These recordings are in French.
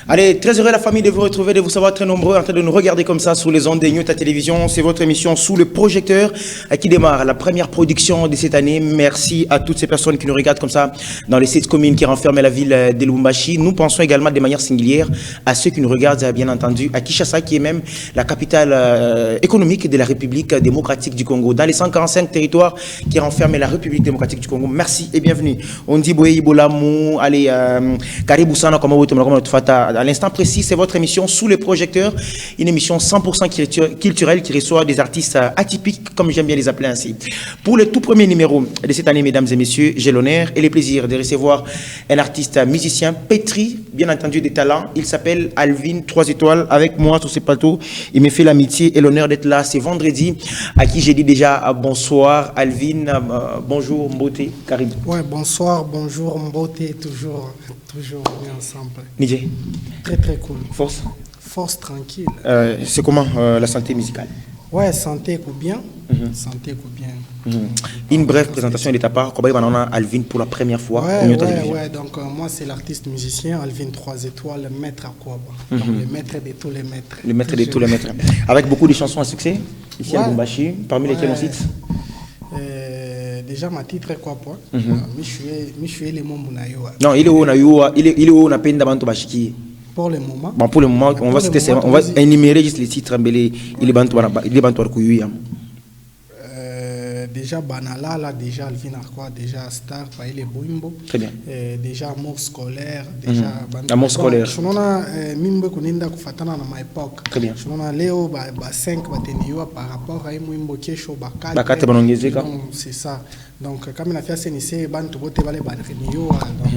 Allez, très heureux la famille de vous retrouver, de vous savoir très nombreux en train de nous regarder comme ça sur les ondes de Nyota Télévision. C'est votre émission Sous le projecteur qui démarre la première production de cette année. Merci à toutes ces personnes qui nous regardent comme ça dans les 7 communes qui renferment la ville de Lubumbashi. Nous pensons également de manière singulière à ceux qui nous regardent bien entendu à Kinshasa qui est même la capitale économique de la République démocratique du Congo. Dans les 145 territoires qui renferment la République démocratique du Congo. Merci et bienvenue. On dit Boye Ibolamou, allez, Karibou Sana, comment vous à l'instant précis, c'est votre émission Sous les projecteurs, une émission 100% culturelle qui reçoit des artistes atypiques, comme j'aime bien les appeler ainsi. Pour le tout premier numéro de cette année, mesdames et messieurs, j'ai l'honneur et le plaisir de recevoir un artiste musicien pétri, bien entendu des talents. Il s'appelle Alvin 3 étoiles. Avec moi sur ce plateau, il me fait l'amitié et l'honneur d'être là. C'est vendredi, à qui j'ai dit déjà bonsoir Alvin, bonjour Mbote, Caribou. Ouais, bonsoir, bonjour Mbote, toujours bien ensemble. Nidje. Très très cool. Force. Force tranquille. C'est comment la santé musicale? Ouais, santé ou bien. Santé ou bien. Une brève présentation de ta part. Comment on a Alvin pour la première fois? Ouais, donc moi c'est l'artiste musicien Alvin 3 étoiles, le maître à quoi donc le maître de tous les maîtres. Le maître de tous les maîtres. Avec beaucoup de chansons à succès ici à Lubumbashi, parmi lesquelles on cite déjà ma titre quoi point. Je suis les mots munayo. Non, il est où on a peine d'abord Bashiki. Pour le moment. Bon, pour le moment, on va énumérer juste les titres. Il est bantou déjà Banala, là, déjà Alvin Arquois, déjà Star, Païle Boimbo. Très bien. Déjà Amour scolaire, déjà. Amour scolaire. Je n'ai Mimbo Kuninda Kufatana dans ma époque. Très bien. Je n'ai Léo, 5 Batenio par rapport à Mimbo Kesho, Bakate. Bakate Banongezeka. C'est ça. Donc, comme il a fait CNC, Bantu Bote Vale Banrenio, donc,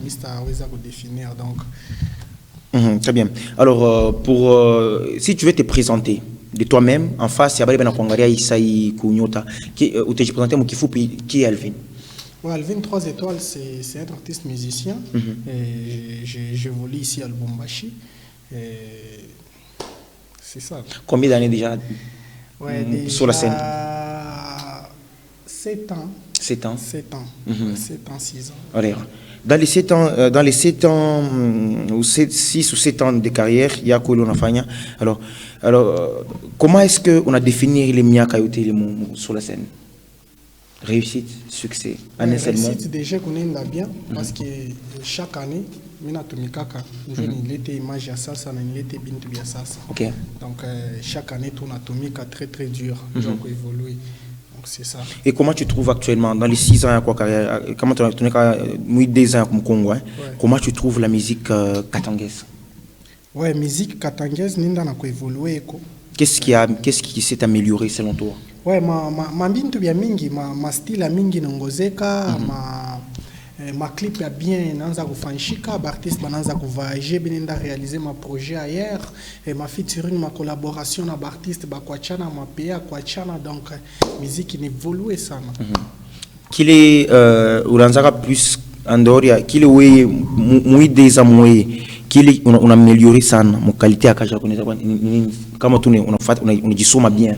Mr. Weza vous définir. Donc. Très bien. Alors, si tu veux te présenter de toi-même, en face, il y a Bali Kongaria Isaï Kunyota, où tu te présentes, qui est Alvin? Ouais, Alvin 3 étoiles, c'est un artiste musicien. J'évolue ici à Lubumbashi. C'est ça. Combien d'années déjà, sur la scène? 7 ans. 7 ans. 7 ans. 7 ans, 6 ans. Alors, dans les 7 ans, ou 6 ou 7 ans de carrière, il y a Kolo Nafanya. Alors, comment est-ce qu'on a défini les Mia Kayote sur la scène? Réussite, succès, un seul mot. Réussite, déjà, qu'on est bien, parce que chaque année, il était image à ça, il était bintu à ça. Donc, chaque année, ton atomique très très dur, donc évolué. C'est ça. Et comment tu trouves actuellement, dans les 6 ans, comment tu as 2 ans comme Congo, comment tu trouves la musique katangaise? Ouais, musique katangaise, Ninda n'a évolué. Qu'est-ce qui s'est amélioré selon toi? Ouais, ma bintu bien mingi, ma style a mingi nongozeka, ma clip a bien nanza kufanshika, artiste bananza kuvoyager, binenda réaliser ma projet ailleurs, et ma featuring, ma collaboration avec artiste bakwachana, ma PA kwachana, donc musique évolue ça. Qu'il est ulanzaka plus andoria, qu'il est muy désamoué, qu'il est on a amélioré ça, mon qualité à kaja connaître comme on dit soma bien,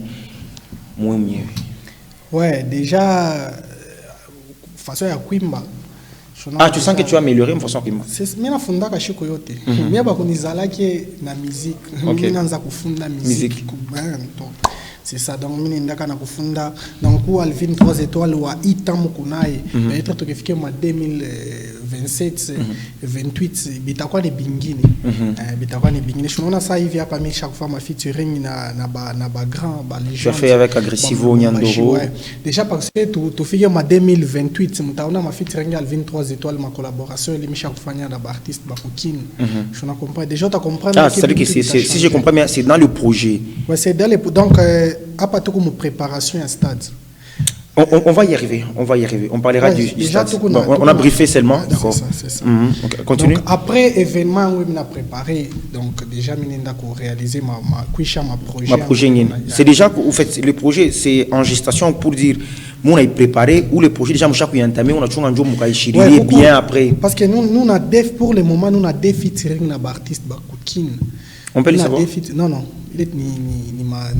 moins mieux. Ouais, déjà façon ya kwimba. Tu sens que tu as amélioré, façon comment? C'est mina funda ka shiko yote. Mia ba kunizala ke na musique. Mina nza kufunda musique. C'est ça, donc mimi ndaka na kufunda donc ku Alvin 3 étoiles wa itamu kunaye peut-être tukifike ma 2027 28 bitakuwa ni bingine bitakuwa ni bingine tunaona sasa hivi hapa mimi chaque fois ma featuring na ba grand ba les gens. Tu as fait avec Agressivo Nyandoro. Déjà parce que tu fike ma 2028 mtaona ma featuring Alvin 3 étoiles ma collaboration ile misha kufanya na ba artiste ba kokine. Je ne comprends déjà tu comprends. C'est-à-dire que si je comprends bien c'est dans le projet. Ouais, c'est dans le donc à partir de mon préparation à stade. On va y arriver, On parlera du stade. On a briefé seulement. D'accord. C'est ça. Okay. Continue. Donc, après événement, où on a préparé, donc déjà, on a réalisé ma projet. C'est déjà, vous faites le projet, c'est en gestation pour dire, on a préparé, ou le projet déjà, on a entamé, on a toujours un jour, on a bien après. Parce que nous, pour le moment, nous avons des featuring avec artistes. On peut le savoir? Non. il est ni ma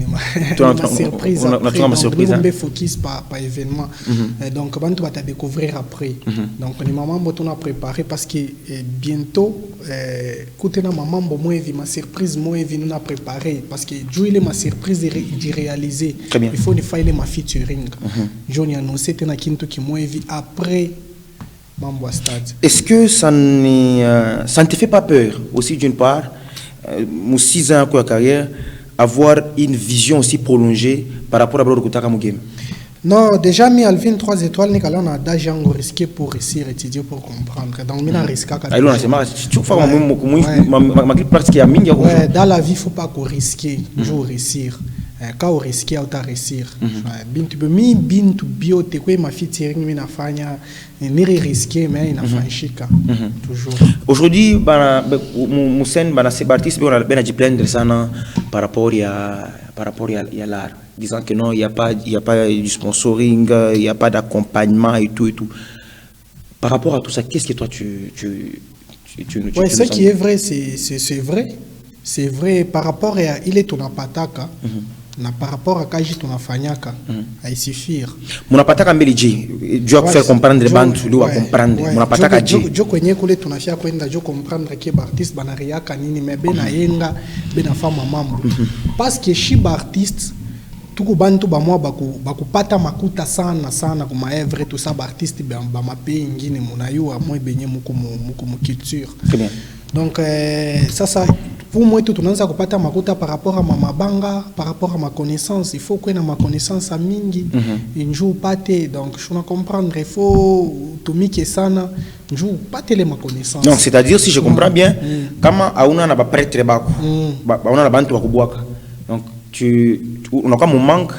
surprise après. Donc, on focus par événement. Donc, on va découvrir après. Donc, les mamans, on a préparé parce que bientôt, écoutez, maman, ma surprise, moi, nous a préparé parce que Joe, il est ma surprise de réaliser. Il faut faire ma featuring. Joe, il a annoncé que Kinto qui moi, après. Est-ce que ça ne te fait pas peur aussi d'une part, 6 ans de carrière, avoir une vision aussi prolongée par rapport à Brokutaka Game? Non, déjà, mis Alvin 3 étoiles, on a déjà risqué pour réussir, étudier, pour comprendre. Donc, on a risqué. Dans la vie, il ne faut pas qu'on risque de réussir. Quand on risque, on va réussir. Bintu bio, tu sais, ma fille, tu as risqué, mais il a fait toujours. Aujourd'hui, Moussen, c'est Bartis, on a bien dit plein de ça par rapport à l'art. Disant que non, il n'y a pas du sponsoring, il n'y a pas d'accompagnement et tout et tout. Par rapport à tout ça, qu'est-ce que toi tu ouais, ce qui est vrai, c'est vrai. C'est vrai par rapport à il est ton apataka. Par rapport à Kaji ton afanyaka, il suffit. Mon apataka mbeliji, je dois faire comprendre les bandes, tu dois comprendre. Mon apataka je connais que ton afia kwenda je comprendre que l'artiste banaria kanini mais bena yenga bena fama mambo. Parce que chez l'artiste tuku bantu ba moi bakupata makuta sana kuma evre tout ça artiste ba mape ngine munayo moi benye muko culture. Très bien. Donc ça pour moi tout on a kupata makuta par rapport à ma banga, par rapport à ma connaissance, il faut que ma connaissance à mingi un jour pate donc je dois comprendre il faut tout mike sana un jour pate les ma connaissance. Non, c'est-à-dire si je comprends bien kama auna na ba prêtre bako auna na bantu bakubwaka. Donc on a comme un manque,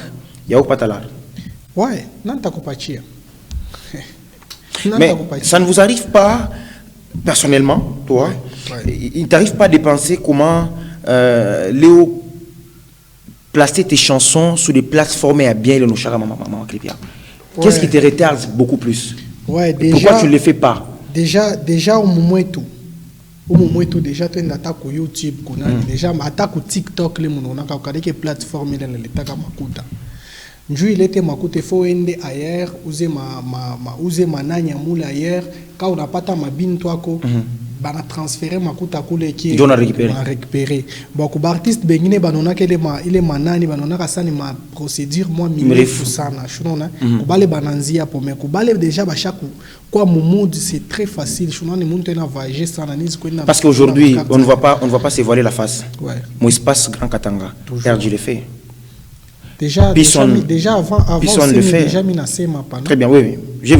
il y a pas talent. Ouais, non t'as coupé. Mais ça ne vous arrive pas personnellement, toi, il ne t'arrive pas de penser comment Léo placer tes chansons sur des plateformes et à bien le nochara maman clipia. Qu'est-ce qui te retarde beaucoup plus? Ouais, déjà. Pourquoi tu ne le fais pas? Déjà au moment tout. Au moment où déjà tu attaques YouTube, déjà attaque TikTok, les gens ont des plateformes dans l'état makuta. Il était makuta, il faut aller ailleurs, user ma nanya moule ailleurs. Quand on n'a pas ta mabine toi ko, bana transférer makuta koule qui on a récupéré. Bon, comme artiste bengine banona que il est manani banona kasani ma procédure moi mille fusana, chunona. Kubale bananzia pour mais kubale déjà chaque quoi mon mood c'est très facile. Chunona ni monde na voyager sana ni ko na. Parce qu'aujourd'hui on ne voit pas se voiler la face. Ouais. Mon espace Grand Katanga. Perdu le fait. Déjà avant le fait. Déjà minacé ma panneau. Très bien, oui. J'ai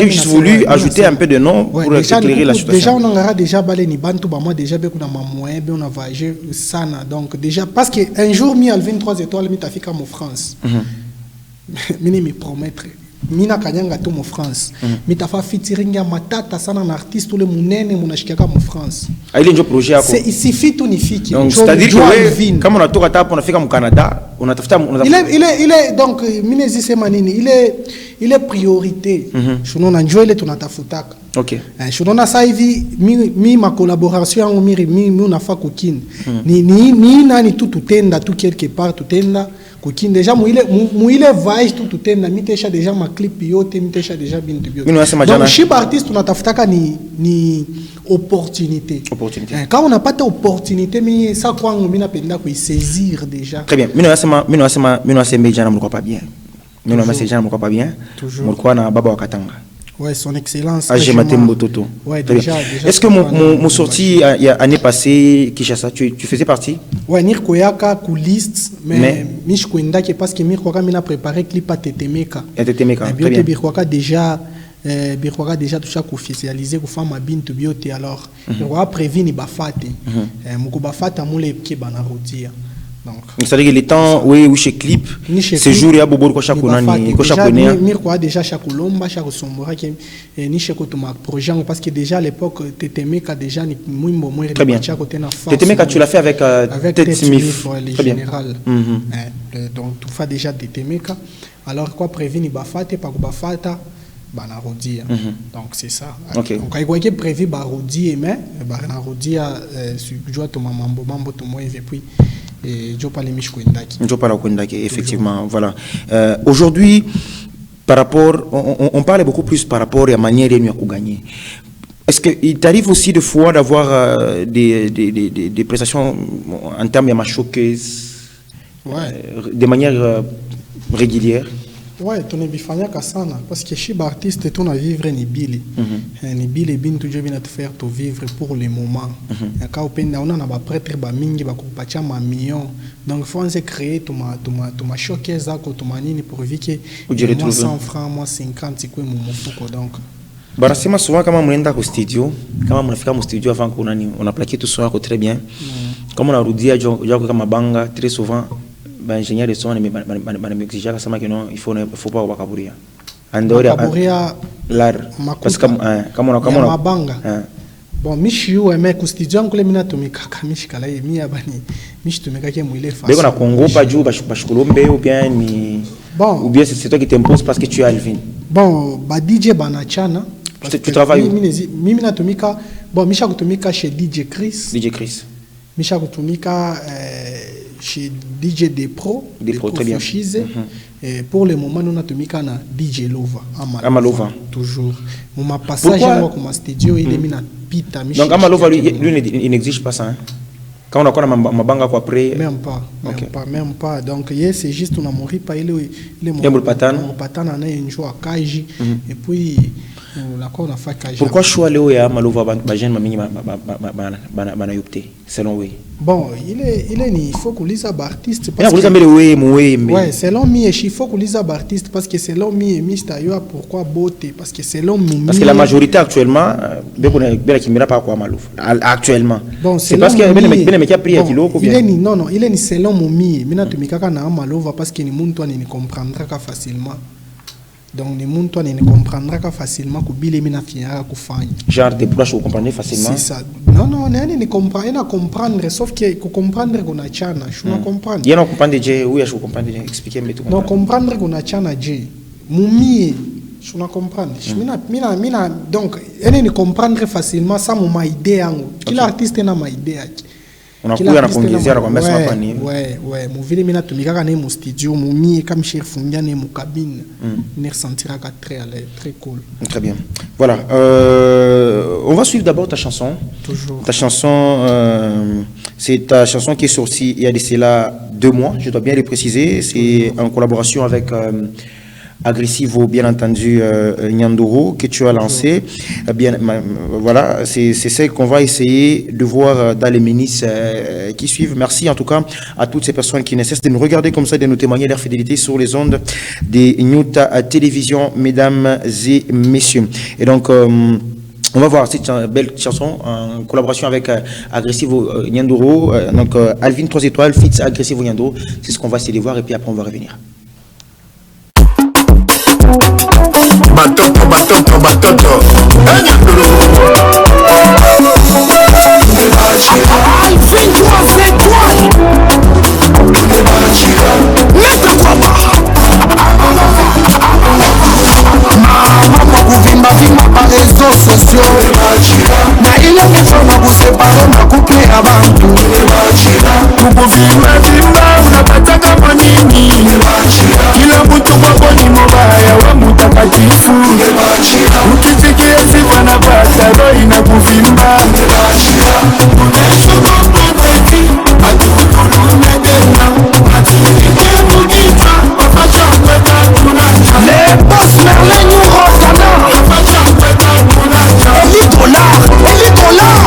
juste voulu ajouter un peu de nom pour éclairer la situation. Déjà on a déjà balé ni bantu ba moi déjà beaucoup na moyen on a voyagé sana donc déjà parce que un jour mi Alvin 3 étoiles mi tafika mo France. Mini me promettre mina kanyanga to mo France. Mi tafa featuring ya matata sana na artiste tous les munene munashikaka mo France. Il est un projet à quoi? Il suffit tout nifiki. Donc c'est-à-dire que comme on a tout rattrapé on a fait comme au Canada, on a tafuta il est donc minezi semanini il est priorité. Shuno na njoo ile tunatafutaka. OK. Shuno na sasa hivi mi ma collaboration yangu mi unafa kukini. Ni nani tu tutenda tu quelque part tutenda kukini déjà muile voyage tu tutenda mitesha déjà ma clip yote mitesha déjà bintu yote. Donc chez artiste tunatafutaka ni opportunité. Quand on n'a pas d'opportunité mais ça quoi on mina penda ko saisir déjà. Très bien. Mino nasema jana mlikuwa pas bien. Mino nasema jana mlikuwa pas bien. Mlikuwa na baba wa Katanga. Ouais, son excellence. J'ai maté Mbototo. Ouais, déjà. Est-ce que mon sorti l'année passée Kinshasa tu faisais partie? Ouais, Nir Koyaka coulisses mais Mich Kwenda qui parce que Mir Koyaka m'a préparé clip à Tetemeka. Tetemeka. Très bien. Birkwaka déjà tout ça officialisé pour faire ma bintu biote alors on a prévu ni bafate muko bafata mule ke banarodia donc c'est-à-dire que les temps oui chez clip ces jours il y a beaucoup de chakunani ko chakunea mir quoi déjà chakulomba chakusombora ke ni cheko to ma projet parce que déjà à l'époque Tetemeka déjà ni mwimbo mwere côté na force Tetemeka tu l'as fait avec Ted Smith très bien donc tout fait déjà Tetemeka alors quoi prévu ni bafate pas ko bafata banarodia donc c'est ça okay. Donc il y a prévu barodia mais banarodia sur joie to mambo to moi et puis et Jopale Mishkwendaki. Jopala Kwendaki, effectivement, voilà. Aujourd'hui, par rapport, on parle beaucoup plus par rapport à la manière de nous gagner. Est-ce qu'il t'arrive aussi de fois d'avoir des prestations en termes de showcase, de manière régulière? Ouais, tu es bifanya kasana parce que chez artiste tu na vivre ni bili. Ni bili bin tu je bien te faire te vivre pour le moment. Ka openda on a ba prêtre ba mingi ba kupatia ma million. Donc faut se créer tu ma showcase ako tu manini pour vike moi 100 francs, moi 50 c'est quoi mon fuko donc. Barasema souvent kama mnaenda au studio, kama mnafika au studio avant qu'on a plaqué tout ça très bien. Comme on a rudia jako kama banga très souvent ingénieur de son m'exigeait ça que non il faut pas wakaburia wakaburia l'art parce que comme on banga bon mishi yo mais ku studio ngule mina tumika kamishi kala yemi abani mishi tumika ke muile face beko na Congo pas du bashkolombe ou bien ni bon ou bien c'est toi qui t'imposes parce que tu es Alvin bon ba DJ banachana tu travailles mimi na tumika bon misha kutumika chez DJ Chris misha kutumika chez DJ Depro très bien. Et pour le moment, nous avons na DJ Lova. Amalova. Toujours. Mon passage comme studio, il est mis na pita. Donc Amalova, lui, il n'exige pas ça. Hein? Quand on a quoi ma banga quoi après? Même pas. Donc c'est juste on a mori pas il est mon patan on a une joie à Kaji et puis on a fait Kaji. Pourquoi choix Léo et Amalova ba jeune mamini ba yopté selon oui? Bon, il faut qu'on lise artiste parce que ouais, selon moi il faut qu'on lise artiste parce que selon moi Mr. Yo pourquoi beauté parce que selon moi parce que la majorité actuellement bela kimira pas quoi Malou actuellement bon, c'est parce que ben qui a pris à kilo il est non il est selon moi mina tumika na Malova parce que ni muntu ne comprendra ka facilement. Donc les gens ne comprendra facilement que Billy mina fiera kufanya. Genre des proches vous comprenez facilement. C'est ça. Non ne comprendre sauf que comprendre qu'on a chana, je ne comprends. Il y a comprendre déjà oui, je comprends déjà expliquer-moi tout. Non comprendre qu'on a chana J. Mumi je ne comprends. Mina donc elle ne comprendre facilement ça mon idée en. Qui l'artiste na ma idée. On a couillé à congiser à combien ça va venir. Ouais, mon ville mina tumika kana mu studio mumi comme cher fungia ne mu cabine. Ne ressentira très à l'aise, très cool. Très bien. Voilà, on va suivre d'abord ta chanson. Toujours. Ta chanson c'est ta chanson qui est sortie il y a de cela 2 mois, je dois bien le préciser, c'est en collaboration avec Agressivo, bien entendu, Nyandoro, que tu as lancé. Bien, voilà, c'est celle qu'on va essayer de voir dans les ministres qui suivent. Merci en tout cas à toutes ces personnes qui ne cessent de nous regarder comme ça, de nous témoigner leur fidélité sur les ondes des Nyota Télévision, mesdames et messieurs. Et donc, on va voir cette belle chanson en collaboration avec Agressivo Nyandoro. Donc, Alvin 3 étoiles, Fitz Agressivo Nyandoro. C'est ce qu'on va essayer de voir et puis après on va revenir. Batoto Alvin 3 étoiles. Mets quoi kuvimba pa réseaux sociaux na ile kufanya kusepare makuple ya bantu tukuvimba unapata kama nini kila mtu kwako ni mobaya wa mutakatifu ukifikia sifa na pata roho inakuvimba les boss Merlin nous retenant Eli dollar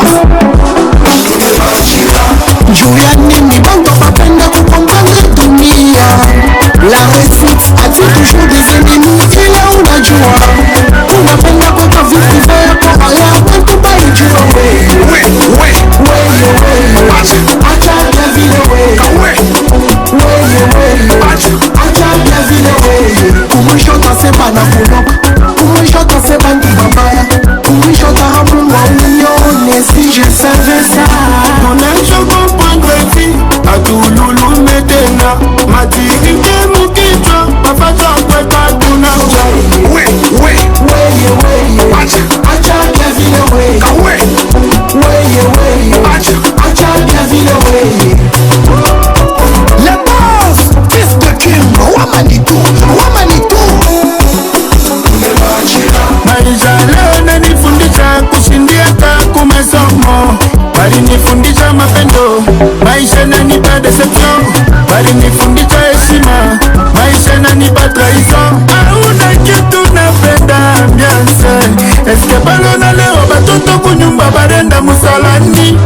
balinifundisha heshima, maisha inanipa trahison. Hauna kitu napenda ambiance, eske balona leo batoto kunyumba barenda musalani.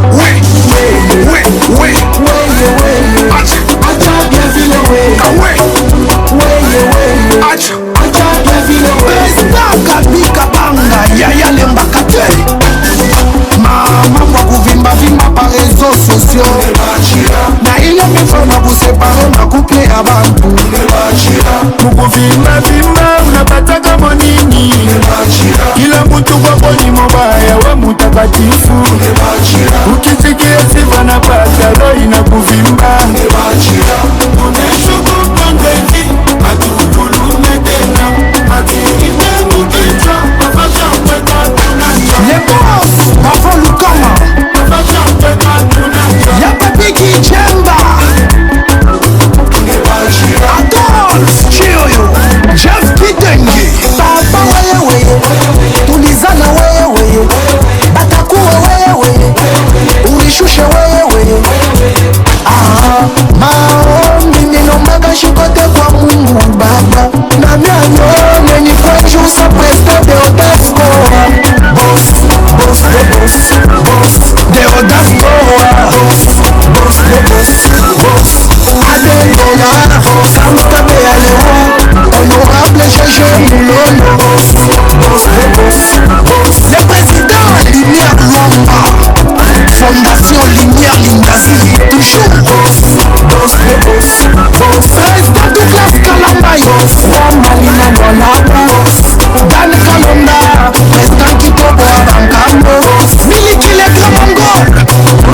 Acha bien vile acha bien vile kabika banga yaya lembaka te mama kwa kuvimba vimba pa réseaux sociaux na ile mifano kusepare na couple ya bantu mukuvimba vimba unapataka monini kila mtu kwa boni mobaya we mutakatifu ukisikia sifa na pata roho inakuvimba uneshuku pangezi atukulume tena atikite mukichwa mafasha mpeka tunacha les boss avant Lukama mafasha mpeka tunacha ya papiki chemba Adolf Chioyo Jeff Kitenge Papa wewe tulizana wewe batakuwa wewe ulishusha wewe maombi ninombaga shikote kwa Mungu Baba na myanyo meni kwa jusa presto de Odasco boss de Odasco boss Adelola Samstabe Aléo honorable Gégé Moulolo le président Lumière Lomba Fondation Lumière Lindasi toujours président Douglas Kalambay Malina Molaba Dan Kalonda président Kitobo Abankambo Miliki le Gramango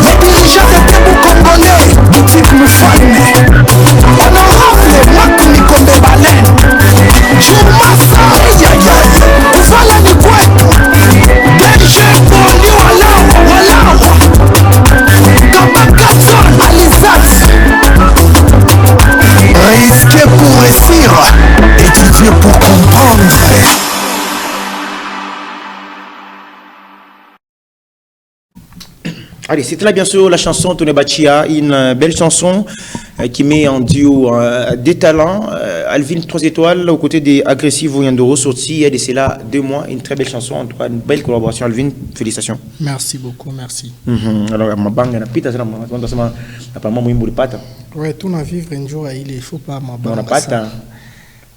le dirigeant de Tebu Congolais Boutique Moufane honorable Mak Nikombe Balen Jumasa Ufala ni kwetu Benje Boli Walawa Kabakatson Alizat risquer pour réussir, étudier pour comprendre. Allez, c'était là bien sûr la chanson Tone Bachia, une belle chanson qui met en duo des talents. Alvin 3 étoiles aux côtés des Agressifs Voyandoro sorti il y a de cela 2 mois. Une très belle chanson, en tout cas une belle collaboration. Alvin, félicitations. Merci beaucoup, merci. Alors, ma banque, na pita, apparemment, moi, je pata. Ouais, tout na vivre un jour, il faut pas ma banque. On n'a pas de temps.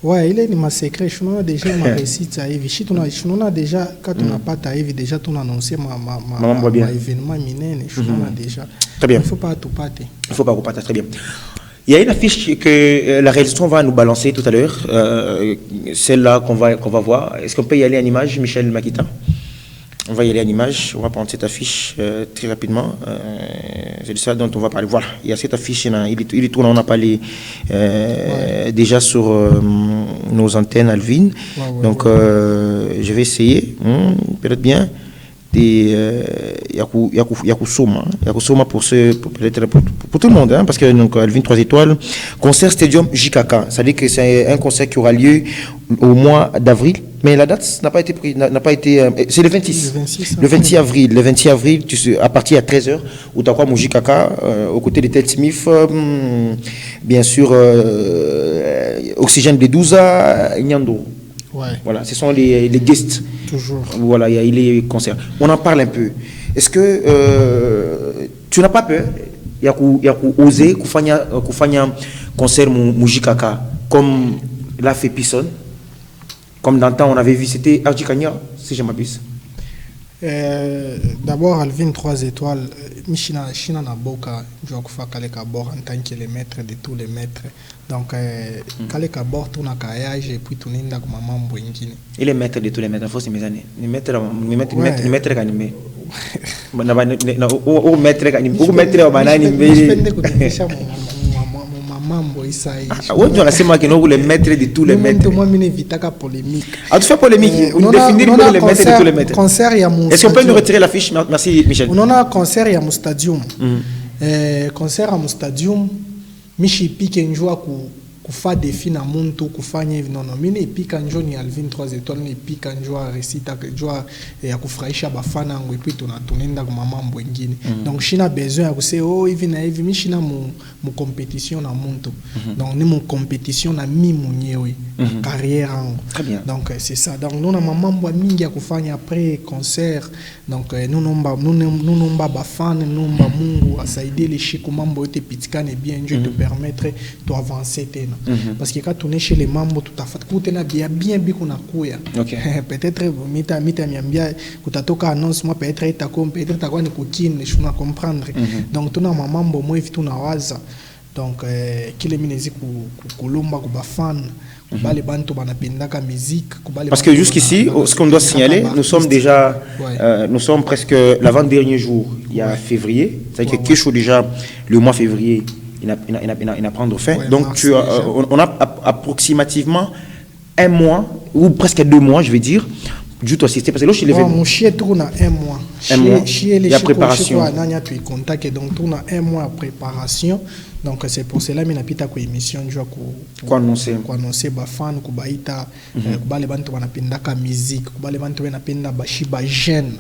Ouais, il est ma secret. Je n'ai déjà ma réussite à Evi. Je n'ai déjà, quand on n'a pas à Evi, déjà, on a annoncé ma événement mineur. Je n'ai déjà. Très bien. Il ne faut pas tout pâter. Il ne faut pas tout pâter, très bien. Il y a une affiche que la réalisation va nous balancer tout à l'heure. Celle-là qu'on va voir. Est-ce qu'on peut y aller en image, Michel Makita? On va y aller en image, on va prendre cette affiche très rapidement. C'est de ça dont on va parler. Voilà, il y a cette affiche, il tourne, on a parlé déjà sur nos antennes Alvin. Donc je vais essayer, peut-être bien, Yakusoma pour tout le monde, hein, parce que donc, Alvin 3 étoiles, concert Stadium JKK, ça veut dire que c'est un concert qui aura lieu au mois d'avril, mais la date n'a pas été prise, c'est le 26. Le 26 avril. Le 26 avril, à partir de 13h, où tu as quoi mon JKK, aux côtés de Ted Smith, bien sûr, Oxygène B12, Nyando. Ouais. Voilà, ce sont les guests. Toujours. Voilà, il y a les concerts. On en parle un peu. Est-ce que tu n'as pas peur? Il y a osé kufanya concert Mujikaka comme l'a fait Pisson. Comme dans le temps, on avait vu, c'était Arji Kanya, si je m'abuse. D'abord, Alvin 3 étoiles, Michina Naboka, Jokufa Kaleka Bor en tant que le maître de tous les maîtres. Donc, Kaleka Bor, tout n'a qu'ayage et puis tout n'a que maman Bouingine. Il est maître de tous les maîtres, il faut se mes années. Les maîtres animés. Ou maître animé. Ou maître mambo isaïe. Oui, c'est moi qui nous les maîtres de tous les maîtres. Moi, je n'évite pas polémique. Ah, tu fais polémique. On définit les maîtres de tous les maîtres. Est-ce qu'on peut nous retirer l'affiche? Merci, Michel. On a un concert à mon stadium. Concert à mon stadium. Michi pique un jour kufa défi na muntu kufanya hivi non mimi epika njo ni Alvin 3 étoiles ni epika njo recita njo ya kufurahisha bafana yangu et puis tunaenda kwa mambo mengine donc shina besoin ya kusema oh hivi na hivi mimi shina mu compétition na muntu donc ni mu compétition na mimi mwenyewe carrière yangu donc c'est ça donc nous na mambo mingi ya kufanya après concert donc nous nomba bafana nomba Mungu asaidie les chiku mambo yote pitikane bien Dieu te permettre to avancer tena parce que quand on est chez les mambo tutafata kutena bien biko na kuya peut-être mita miambia kutatoka annonce moi peut-être itakuwa ni kukine je na comprendre donc tuna mambo moi vitu na waza donc kile minezi kulomba kubafana kubale bantu banapendaka musique kubale parce que jusqu'ici ce qu'on doit signaler nous sommes déjà nous sommes presque l'avant-dernier jour il y a février c'est-à-dire que quelque chose déjà le mois février il n'a prendre fin donc on a approximativement un mois ou presque 2 mois je vais dire du tout assister parce que là chez l'événement mon chien tourne à 1 mois il y a préparation tu contact donc tourne à 1 mois préparation donc c'est pour cela mina pita ko émission njua ko annoncer ba fan ko baita kubale bantu banapendaka musique kubale bantu banapenda bashiba jeune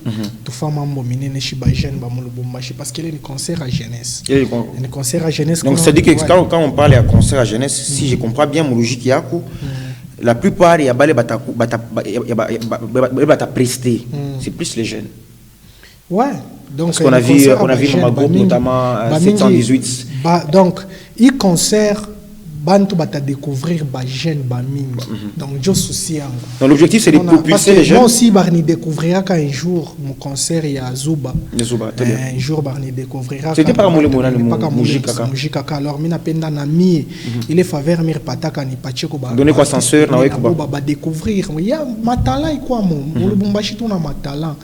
tu fa mambo minene shiba jeune ba mulubumbashi parce que les concerts à jeunesse les concerts à jeunesse donc ça dit que quand on parle à concert à jeunesse si je comprends bien mon logique yako la plupart ya bale bata presté c'est plus les jeunes donc parce qu'on a vu ma groupe notamment 718 donc il concert bantu bata découvrir ba jeune ba mingi donc je souci donc l'objectif c'est de propulser les jeunes moi aussi barni découvrira qu'un jour mon concert il y a Zuba un jour barni découvrira c'était pas mon musique alors mina penda na mi il est faveur mir pataka ni pacheko ba donner quoi censeur na weko ba découvrir il y a matala quoi mon Lubumbashi tuna matala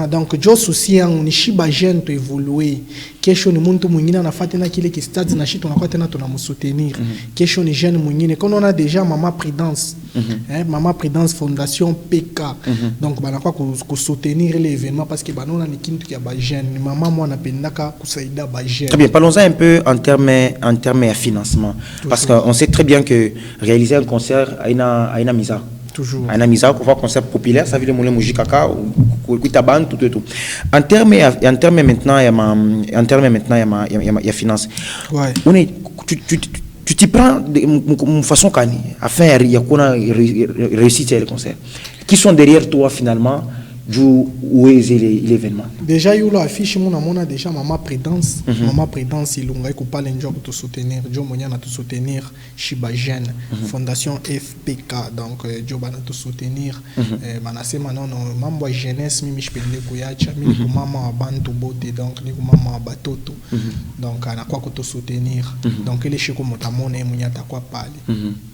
donc je souci ni shiba jeune to évoluer kesho ni muntu mwingine anafuata na kile ki stade na shit tunakuwa tena tunamsoutenir kesho ni jeune mwingine quand on a déjà Maman Prudence Maman Prudence Fondation PK donc banakuwa ku soutenir l'événement parce que banona ni kintu ya ba jeune maman moi napendaka kusaidia ba jeune. Très bien, parlons-en un peu en termes de financement parce qu'on sait très bien que réaliser un concert a une misa toujours un amisa qu'on voit concert populaire ça veut dire moule musique kaka ou taban tout en termes maintenant il y a finance on est tu t'y prends de façon cani afin il y a qu'on a réussi le concert qui sont derrière toi finalement où est l'événement déjà il y a affiche mon a déjà Maman Prudence il on va parler de te soutenir Joe Monia na te soutenir Shiba Jeune Fondation FPK donc Joe bana te soutenir manase manon mambo jeunesse mimi chipende kuyacha mimi ko mama bantu bote donc ni ko mama batoto donc ana kwa te soutenir donc les chiko motamone munya ta kwa pale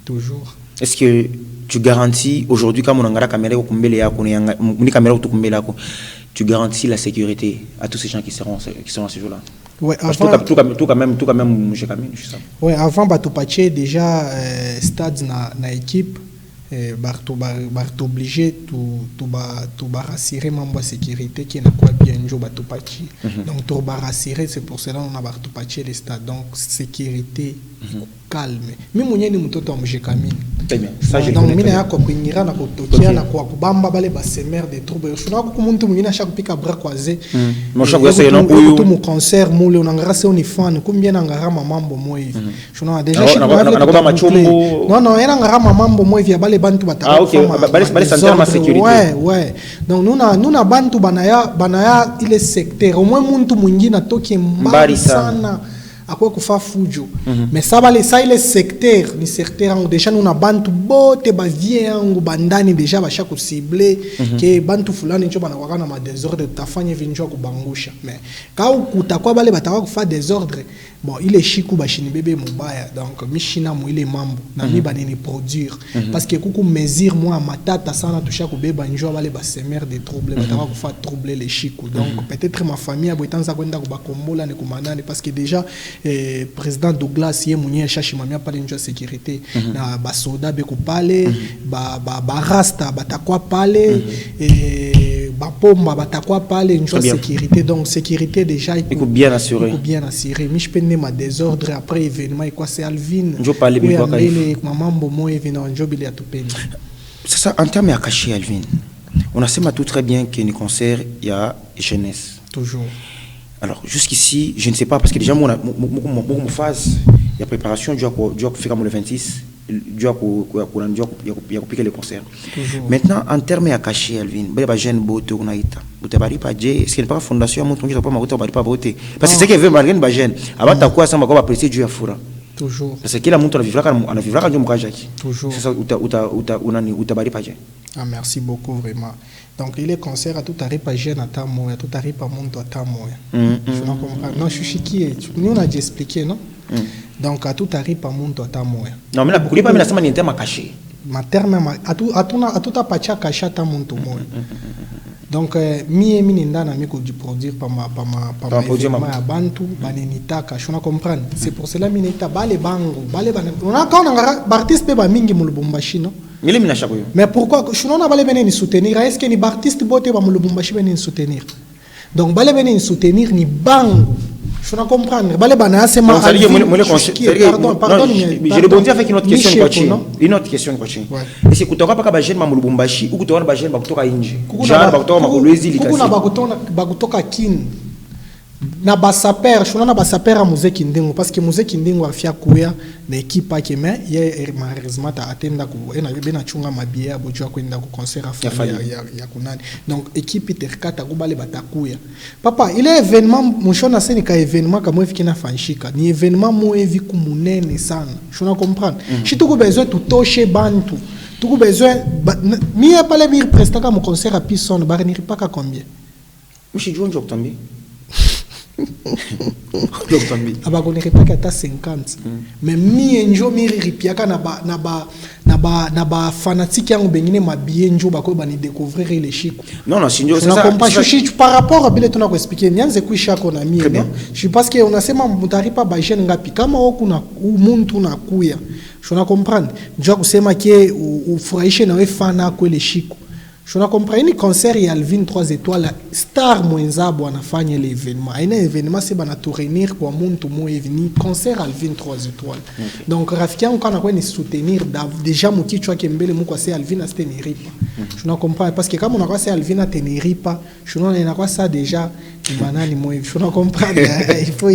toujours. Est-ce que tu garantis aujourd'hui quand on a caméra tu garantis la sécurité à tous ces gens qui seront à ce jour-là? Ouais, avant tout quand même je sais. Ouais, avant bah tu patché déjà stade na équipe Barto obligé tout rassurer membre sécurité qui n'a quoi bien jo bato patché donc tout rassurer c'est pour cela on a Barto patché les stades donc sécurité calme mimi mwenyewe ni mtoto wa mjekamini ça je donc mimi yako kuingira na kutokia na kwa kubamba bale ba semer de trouble shuna ko muntu mwingine ashaka kupika bras croisés mon chako c'est non tout mon concert mule unangara se on fan combien nangara mambo moi shuna déjà non era ngara mambo moi via bale bantu bataka bale santé ma sécurité ouais donc nous na bantu banaya ile secteur au moins muntu mwingine atoki mbali sana akwa kufa fujo mais ça va ça il est secteur ni secteur en déjà nous na bantu bote ba vie yangu bandani déjà ba chaque cibler que bantu fulani njo bana wakana ma désordre tafanya vinjo kubangusha mais quand utakwa bale bataka kufa désordre bon il est chiku bashini bébé mubaya donc mishina mu ile mambo na mi banini produire parce que kuku mesure moi matata sana toucha kubeba njo bale ba semer des troubles bataka kufa troubler les chiku donc peut-être ma famille abotanza kwenda kubakombola ne kumanane parce que déjà président Douglas yé mwenye shashi mamia pale njo sécurité na basoda be ko pale ba rasta batakwa pale pomba batakwa pale une sécurité donc sécurité déjà il faut bien assurer mais je peux ma désordre après événement et quoi c'est Alvin je parler bien quoi maman bomo événement job il y a tout peine c'est ça en termes à cacher Alvin on a tout très bien qu'il y a un concert il y a jeunesse toujours alors jusqu'ici je ne sais pas parce que déjà mon phase il y a préparation du faire comme le 26 du piquer le concert maintenant en termes à cacher Alvin bah jeune beau on a été vous pas est-ce qu'il n'y a pas fondation mon truc pas pas voter parce que c'est que veut malgré bah jeune avant ta quoi ça m'a pas apprécier Dieu à foura toujours parce que la montre vivra quand on vivra toujours c'est ça ou ta pas ah merci beaucoup vraiment donc il est concert à tout arrive pas jeune à ta moi tout arrive pas monte à ta moi je ne comprends non je suis qui nous on a déjà expliqué non donc à tout arrive pas monte à ta moi non mais là pour pas mais là ça m'a terme caché ma terme à tout à pas caché ta monte moi donc mi ndana mi ko du produire par ma bantu banenita ka je ne comprends c'est pour cela mi neta bale bango bale bana on a quand on artiste ba mingi mu Lubumbashi non mais pourquoi je n'en pas venir soutenir est-ce que ni artiste boté ba mu Lubumbashi venir soutenir donc bale venir soutenir ni bango je ne comprends pas les bananes c'est ma pardon je rebondis avec une autre question coaching est-ce que tu n'auras pas jeune ma mu Lubumbashi ou tu n'auras pas jeune ba kutoka nje genre ba kutoka makolwezi likasi kuna ba kutoka kin na basaper je na basaper a muziki ndingo parce que muziki ndingo afia kuya na équipe yake mais ye malheureusement ta atenda ku ena bena chunga mabie ya bojo kwenda ku concert ya kunani donc équipe iterkata kubale batakuya papa ile événement mshona seni ka événement kama hivi kina fanshika ni événement moevi kumunene sana je na comprendre si tu besoin tutoshe bantu tu besoin mi pas les mir presta comme concert à Pisson barnir pas ka combien ushi jonjo kutambi abakoneke pas qu'à 50 mais mi enjo mi ripiaka na ba fanatique yango bengine mabie njo bako bani découvrir les chico non sinjo c'est ça par rapport à bile tuna ko expliquer nyanze kuisha ko na mi non je pense que on a sema mutari pa ba jeune ngapi kama oku na muntu na kuya je na comprendre njo kusema ke ufurahishe na we fana ko les chico je ne comprends ni concert ya Alvin 3 étoiles star mwenzabo anafanya ile événement aina événement c'est bana to réunir kwa muntu moevi ni concert Alvin 3 étoiles donc rafiki yangu kana kwa ni soutenir déjà mukichwa kembele muko c'est Alvin a Tenerife je ne comprends parce que comme on a quoi c'est Alvin a Tenerife je ne quoi ça déjà banani moevi je ne comprends il faut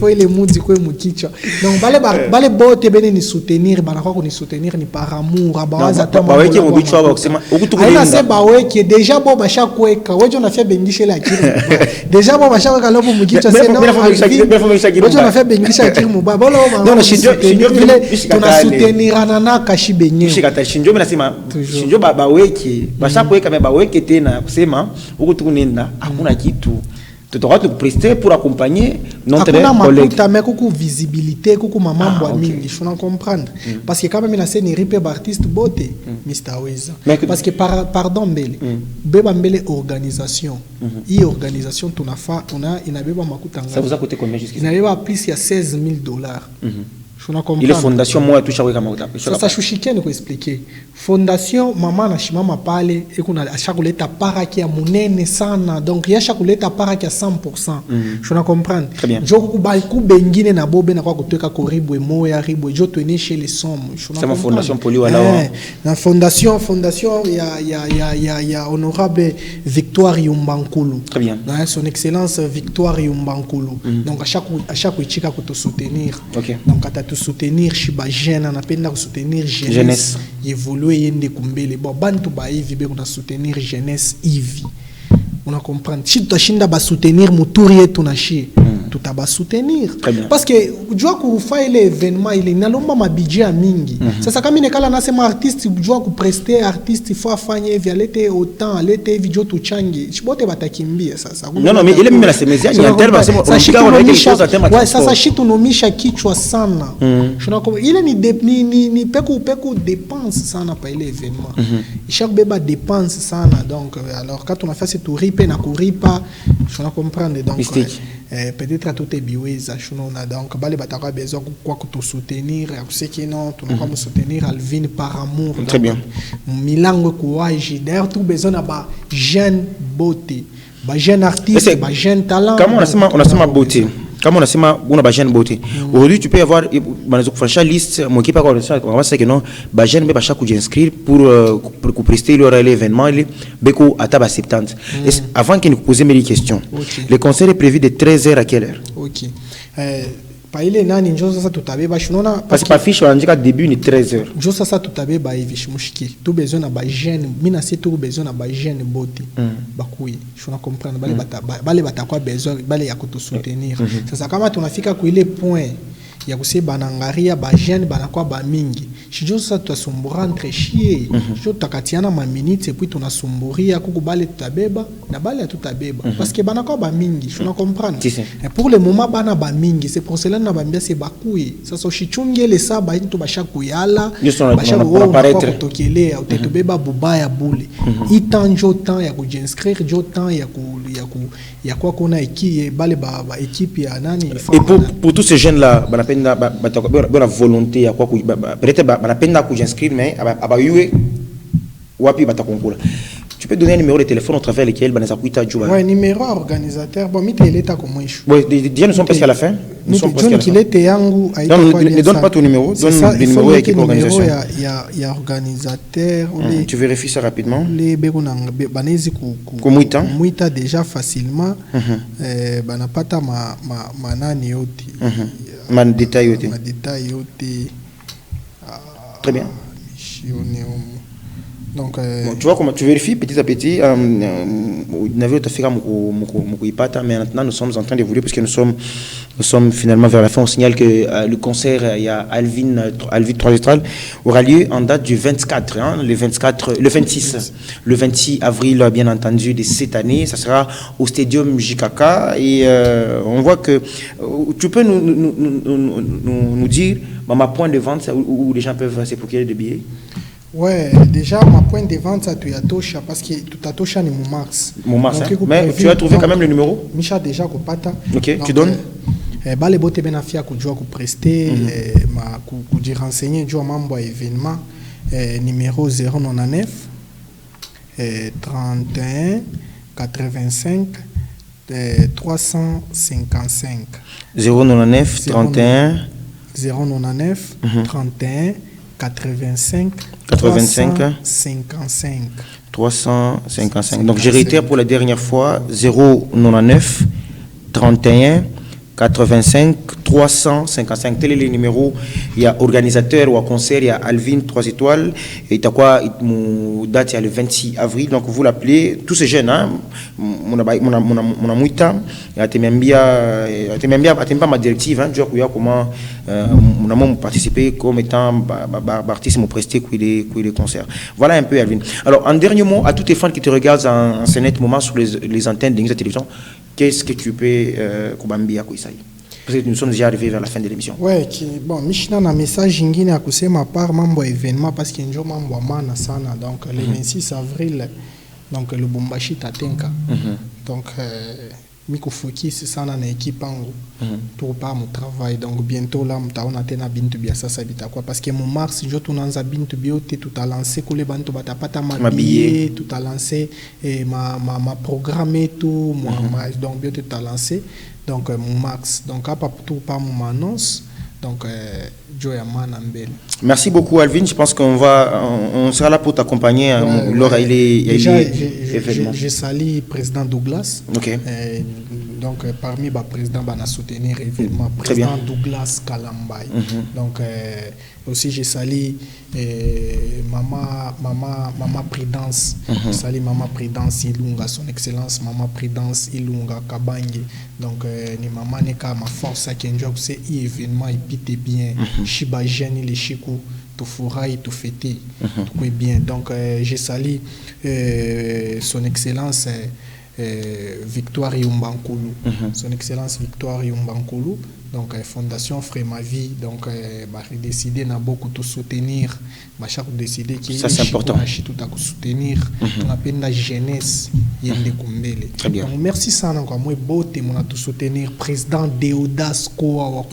il mudi kwa mukichwa donc bale bote bene ni soutenir bana kwa ni soutenir ni par amour abawaza tamba weke mubichwa ba kusema okutukulinda weke déjà bo basha kweka wewe unafia bengisha ile akili déjà bo basha kweka lobo mukichwa c'est non wewe unafia bengisha akili mubaba bolo non shinjo tuna soutenir na kashi benye shikata shinjo mimi nasema shinjo baba weke basha kweka mais ba weke tena kusema okutukulinda hakuna kitu tu dois te prester pour accompagner notre collègue. Tu as beaucoup visibilité, beaucoup maman bois mingi, je peux comprendre. Parce que quand même il a une ripé artiste beauté, Mr. Weza. Parce que pardon Mbele, beba Mbele organisation. Et organisation tu n'as fait, on a il a beba makuta. Ça vous a coûté combien jusqu'ici? Il a plus il y a $16,000. Il est fondation moi touche avec Kamauta. Ça chouchiken ko expliquer. Fondation mama na shimama pale et kuna achakuleta para ki ya munene sana donc ya chakuleta para ki ya 100%. Je na comprendre. Jo kubali ku bengine na bobe na kwa kutoka koribu moya ribu jo tenir chez les sommes. C'est ma fondation poli wala. La fondation ya honorable Victoire Yumbankulu. Très bien. Son excellence Victoire Yumbankulu. Donc à chaque ichika ko te soutenir. OK. Donc te soutenir shiba jeune on appelle soutenir jeunesse évoluer yende kumbele bon bantu ba hivi be kuna soutenir jeunesse hivi on a comprendre si tu shinda ba soutenir muturi yetu na shi tutaba soutenir parce que jua kufa ile événement ile nalomba mabidget mingi sasa kama inekala nasema artiste jua ku prester artiste il faut afanye hivi alete autant alete hivi jo tuchange chibote batakimbia sasa non mais ile mimi nasemezia ni interva sema sasa shitu nomisha kichwa sana shunako ile ni peku dépense sana pa ile événement chaque beba dépense sana donc alors quand on a fait cette ripe na kuripa je comprendre donc peut-être à tout est biwez à chunona donc bale bataka besoin quoi que te soutenir ce qui non tu nous soutenir Alvin par amour. Très bien. Milango courage d'ailleurs tout besoin ba jeune beauté ba jeune artiste ba jeune talent. Comment on a ma beauté. Comme on a une jeune beauté. Aujourd'hui, tu peux avoir une liste, mon équipe on va dire que non, bah jeune mais chaque coup d'inscrire pour prester l'événement, beko à table à 70. Avant qu'il nous pose mes questions. Le concert est prévu de 13h à quelle heure? OK. Paile nani njosa sa tutabe ba shunona parce que pas fiche on dit qu'à début ni 13h. Njosa sa tutabe ba evish mushiki. Tout besoin na ba jeune, mina c'est tout besoin na ba jeune beauté. Ba kuyi. Shuna comprendre bale bata kwa besoin bale ya kutu soutenir. Sasa kama tunafika ku ile point ya kuseba banangaria ba jeune banakuwa ba mingi shijosa tutasumbura entre chier jo takatiana ma minutes et puis tunasumburia kukubale tutabeba na bale tutabeba parce que banakuwa ba mingi shuna comprendre et pour le moment bana ba mingi c'est pour cela na bambia c'est bakui sasa ushichunge le saba into basha kuyala basha ko tokelea utetubeba bubaya bule itanjo temps ya kujinscrire jo temps ya quoi qu'on a équipe bale ba équipe ya nani et pour tous ces jeunes là bonne volonté à quoi peut-être la peine à j'inscrire mais tu peux donner un numéro de téléphone au travers lequel ouais numéro organisateur bon mite il est à comment ouais déjà nous sommes presque à la fin nous sommes presque à la fin ne donne pas ton numéro donne le numéro avec l'organisation il y a organisateur tu vérifies ça rapidement les banezi muita déjà facilement banapata manani yote ma détail yote très bien. Donc, bon, tu vois comment tu vérifies petit à petit. Mais maintenant, nous sommes en train d'évoluer parce que nous sommes finalement vers la fin. On signale que le concert, il y a Alvin 3 étoiles, aura lieu en date du 24, le 26 avril, bien entendu, de cette année. Ça sera au Stadium JKK. Et on voit que tu peux nous dire ma point de vente où les gens peuvent se procurer des billets. Ouais, déjà, ma point de vente, ça, tu as touché parce que tout a touché mon max. Mon max, hein? Mais tu as trouvé quand même le numéro? Micha, déjà, qu'on pata. Ok, donc, tu donnes? Les bottes benafia, qu'on doit prester, qu'on dit renseigner, du membre événement, numéro 099 31 85 355. 099 31 85 355. Donc je réitère pour la dernière fois 099 31 85 355. Tel est le numéro. Il y a organisateur ou à concert, il y a Alvin 3 étoiles. Et il y a quoi? Mon date, il y a le 26 avril. Donc vous l'appelez, tous ces jeunes, hein, mon amouita, pas ma directive, hein, comment mon participer comme étant artiste, mon presté, les concerts. Voilà un peu, Alvin. Alors, en dernier mot, à tous les fans qui te regardent en ce net moment sur les antennes de la télévision, qu'est-ce que tu peux kubambia kwa Isaïe? Parce que nous sommes déjà arrivés vers la fin de l'émission. Ouais, bon, Michina na message ingine à kusema par mambo événement parce que njo mambo mana sana donc le 26 avril donc le Lubumbashi tatenka. Donc miko focus sana na équipe ango pour pas mon travail donc bientôt là mtaona tena bintu bia sasa bitakuwa parce que mon mars njo tunaanza bintu biote tout a lancé kule bantu batapata mabillets tout a lancé et ma programme tout moi donc biote tout a lancé donc mon max donc à tout pas mon annonce donc merci beaucoup Alvin, je pense qu'on sera là pour t'accompagner lors j'ai sali président Douglas. OK. Donc parmi les présidents bana soutenir événement président Douglas Kalambay. Donc aussi j'ai sali maman Prudence. Sali maman Prudence Ilunga, son excellence maman Prudence Ilunga Kabangi. Donc ni maman neka ma force à Kenjok c'est événement et pite bien. Shiba Jeni les chikou tout fourraille tout fêté tout bien. Donc j'ai sali son excellence Victoire Yumbankulu. Son excellence Victoire Yumbankulu. Donc, Fondation Frémavi, donc, décidé n'a beaucoup de soutenir. Chaque décidé qui ça, c'est important. Tout à soutenir. On appelle la jeunesse. Très bien. Donc, merci ça encore. Moi, beauté, mon a tout soutenir. Président Deodas Koa.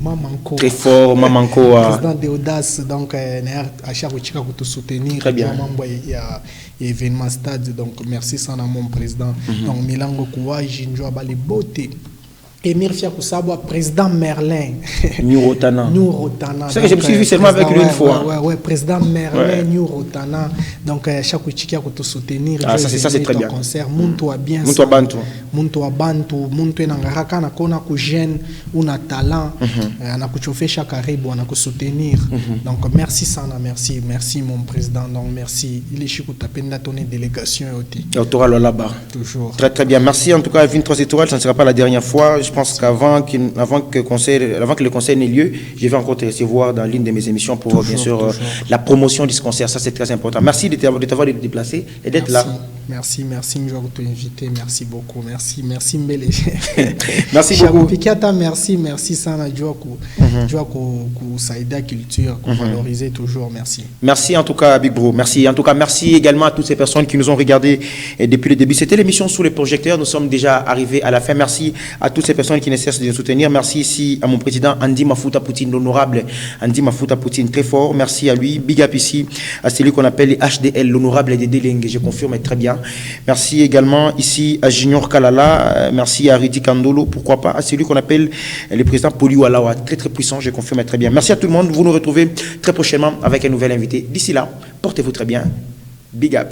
Mamanko. Très fort, Mamanko. Président Deodas, donc, à chaque fois, tout soutenir. Très bien. Il y a événement stade, donc, merci ça, mon président. Donc, Milango Koua, Jinjo Abali, beauté. Emir Fiakousabo, président Merlin. New Rotana. C'est que je me suis vu seulement avec lui une fois. Ouais, président Merlin, New Rotana. Donc, chaque chikia pour te soutenir. Ah, ça c'est très bien. Concert, Muntu a bien. Muntu a bantu. Muntu a bantu. Muntu nangaraka na kona ku jeune, on a talent. On a kuchofe chaque arribe, on a ku soutenir. Donc, merci Sana, merci mon président. Donc, merci. Il est chic pour taper la tonne délégation et autour là-bas. Toujours. Très très bien. Merci en tout cas, 23 étoiles. Ça ne sera pas la dernière fois. Je pense qu'avant que le concert n'ait lieu, je vais encore te recevoir dans l'une de mes émissions pour bien sûr la promotion de ce concert. Ça, c'est très important. Merci de t'avoir déplacé et d'être là. Merci, je vais t'inviter. Merci beaucoup. Merci, Mbele. Merci beaucoup. Merci, Sana Djokou. Djokou, Saïda Culture, qu'on valorisait toujours. Merci. Merci en tout cas, Big Bro. Merci. En tout cas, merci également à toutes ces personnes qui nous ont regardés depuis le début. C'était l'émission Sous les projecteurs. Nous sommes déjà arrivés à la fin. Merci à toutes ces personnes qui ne cessent de nous soutenir. Merci ici à mon président Andy Mafuta Poutine, l'honorable Andy Mafuta Poutine, très fort. Merci à lui. Big up ici à celui qu'on appelle HDL, l'honorable des Délingues. Je confirme très bien. Merci également ici à Junior Kalala. Merci à Ridi Kandolo. Pourquoi pas à celui qu'on appelle le président Poliou Alawa. Très très puissant. Je confirme très bien. Merci à tout le monde. Vous nous retrouvez très prochainement avec un nouvel invité. D'ici là, portez-vous très bien. Big up.